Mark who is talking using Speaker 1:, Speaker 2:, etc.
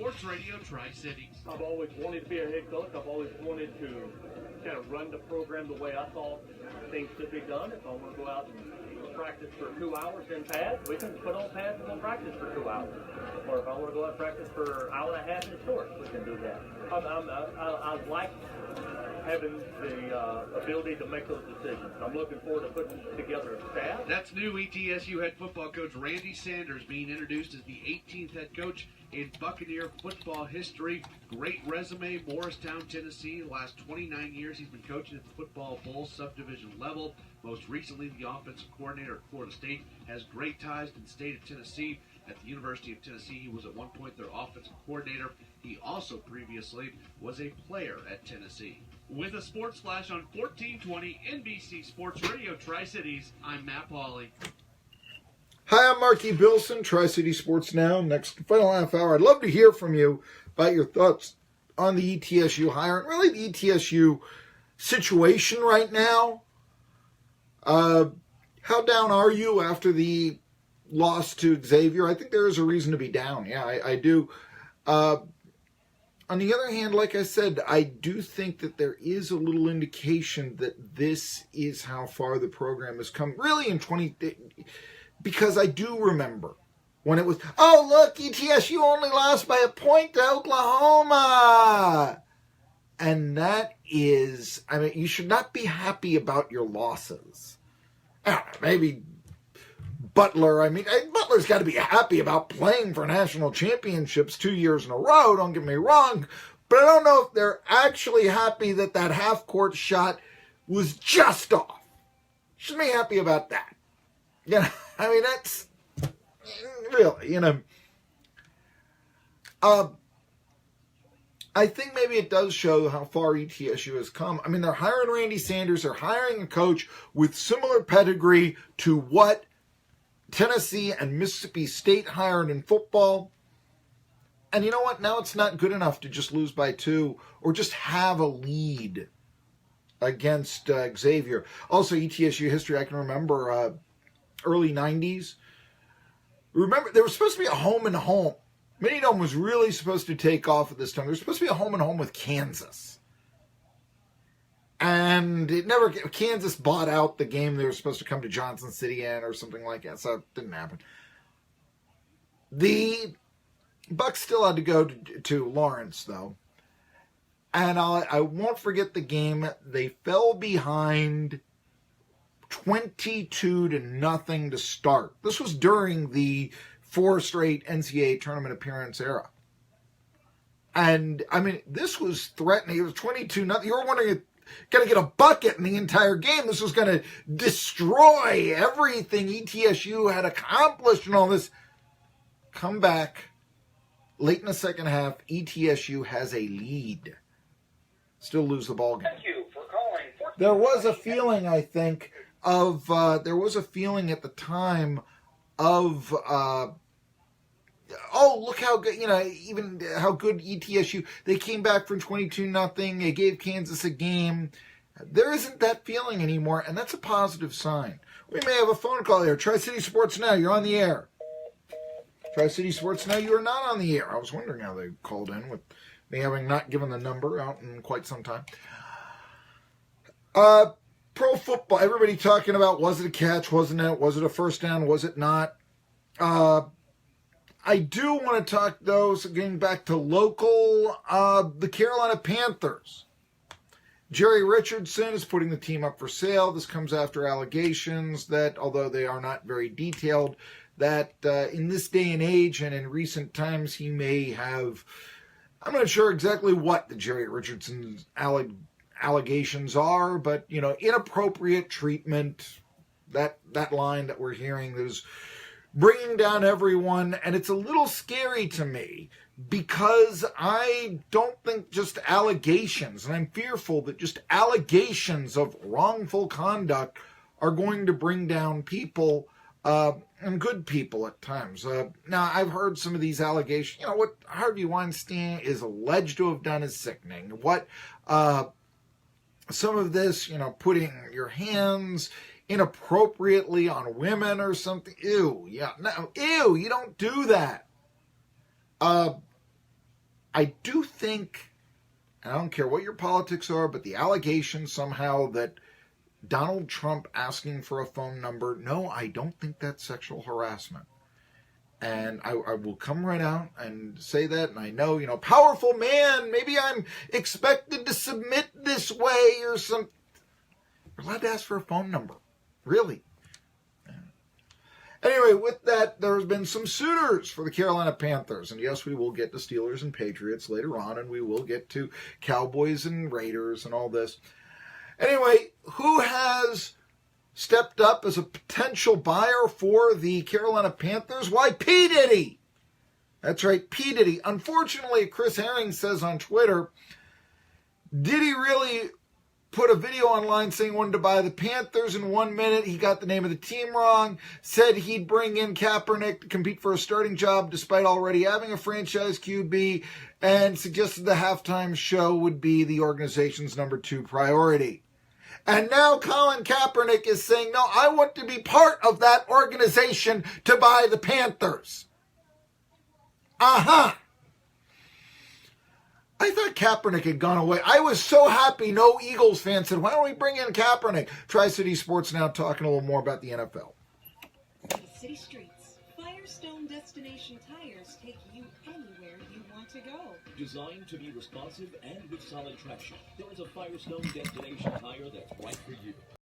Speaker 1: Sports Radio Tri-Cities.
Speaker 2: I've always wanted to be a head coach. I've always wanted to kind of run the program the way I thought things should be done. If I want to go out and practice for 2 hours in pads, we can put on pads and we'll practice for 2 hours. Or if I want to go out and practice for an hour and a half in shorts, we can do that. I like having the ability to make those decisions. I'm looking forward to putting together a staff.
Speaker 1: That's new ETSU head football coach Randy Sanders being introduced as the 18th head coach in Buccaneer football history. Great resume, Morristown, Tennessee. The last 29 years he's been coaching at the football bowl subdivision level. Most recently, the offensive coordinator at Florida State. Has great ties to the state of Tennessee. At the University of Tennessee, he was at one point their offensive coordinator. He also previously was a player at Tennessee. With a sports flash on 1420 NBC Sports Radio Tri-Cities, I'm Matt Pauley.
Speaker 3: Hi, I'm Marky Billson, Tri-City Sports Now. Next final half hour, I'd love to hear from you about your thoughts on the ETSU hire and really the ETSU situation right now. How down are you after the loss to Xavier? I think there is a reason to be down. Yeah, I do. On the other hand, like I said, I do think that there is a little indication that this is how far the program has come. Really in because I do remember when it was, oh, look, ETSU only lost by a point to Oklahoma. And that is, I mean, you should not be happy about your losses. Maybe Butler's got to be happy about playing for national championships 2 years in a row, don't get me wrong, but I don't know if they're actually happy that half-court shot was just off. Should be happy about that. You know, I mean, that's really, you know. I think maybe it does show how far ETSU has come. I mean, they're hiring Randy Sanders. They're hiring a coach with similar pedigree to what Tennessee and Mississippi State hired in football. And you know what? Now it's not good enough to just lose by 2 or just have a lead against Xavier. Also, ETSU history, I can remember early 90s. Remember, there was supposed to be a home and home. Mini-Dome was really supposed to take off at this time. There was supposed to be a home and home with Kansas. And Kansas bought out the game. They were supposed to come to Johnson City in or something like that, so it didn't happen. The Bucs still had to go to Lawrence, though. And I won't forget the game. They fell behind 22-0 to start. This was during the 4 straight NCAA tournament appearance era. And, I mean, this was threatening. It was 22-0. You were wondering if going to get a bucket in the entire game. This was going to destroy everything ETSU had accomplished and all this. Come back late in the second half. ETSU has a lead. Still lose the ball game.
Speaker 4: Thank you for calling.
Speaker 3: There was a feeling, I think, of there was a feeling at the time of look how good, you know, even how good ETSU, they came back from 22-0, they gave Kansas a game. There isn't that feeling anymore, and that's a positive sign. We may have a phone call here. Tri-City Sports Now, you're on the air. Tri-City Sports Now, you are not on the air. I was wondering how they called in with me having not given the number out in quite some time. Pro football, everybody talking about, was it a catch, wasn't it? Was it a first down, was it not? I do want to talk, though, so getting back to local, the Carolina Panthers. Jerry Richardson is putting the team up for sale. This comes after allegations that, although they are not very detailed, that in this day and age and in recent times he may have, I'm not sure exactly what the Jerry Richardson allegations are, but, you know, inappropriate treatment, that line that we're hearing, there's bringing down everyone, and it's a little scary to me because I don't think just allegations, and I'm fearful that just allegations of wrongful conduct are going to bring down people, and good people at times. Now, I've heard some of these allegations. You know, what Harvey Weinstein is alleged to have done is sickening. What some of this, you know, putting your hands inappropriately on women or something. Ew, yeah, no, ew, you don't do that. I do think, and I don't care what your politics are, but the allegation somehow that Donald Trump asking for a phone number, no, I don't think that's sexual harassment. And I will come right out and say that. And I know, powerful man, maybe I'm expected to submit this way or something. You're allowed to ask for a phone number. Really. Anyway, with that, there's been some suitors for the Carolina Panthers. And yes, we will get to Steelers and Patriots later on. And we will get to Cowboys and Raiders and all this. Anyway, who has stepped up as a potential buyer for the Carolina Panthers? Why, P. Diddy. That's right, P. Diddy. Unfortunately, Chris Herring says on Twitter, Diddy really put a video online saying he wanted to buy the Panthers in 1 minute. He got the name of the team wrong, said he'd bring in Kaepernick to compete for a starting job despite already having a franchise QB, and suggested the halftime show would be the organization's number 2 priority. And now Colin Kaepernick is saying, no, I want to be part of that organization to buy the Panthers. I thought Kaepernick had gone away. I was so happy no Eagles fan said, why don't we bring in Kaepernick? Tri-City Sports now talking a little more about the NFL.
Speaker 4: City streets. Firestone Destination Tires take you anywhere you want to go.
Speaker 5: Designed to be responsive and with solid traction, there is a Firestone Destination tire that's right for you.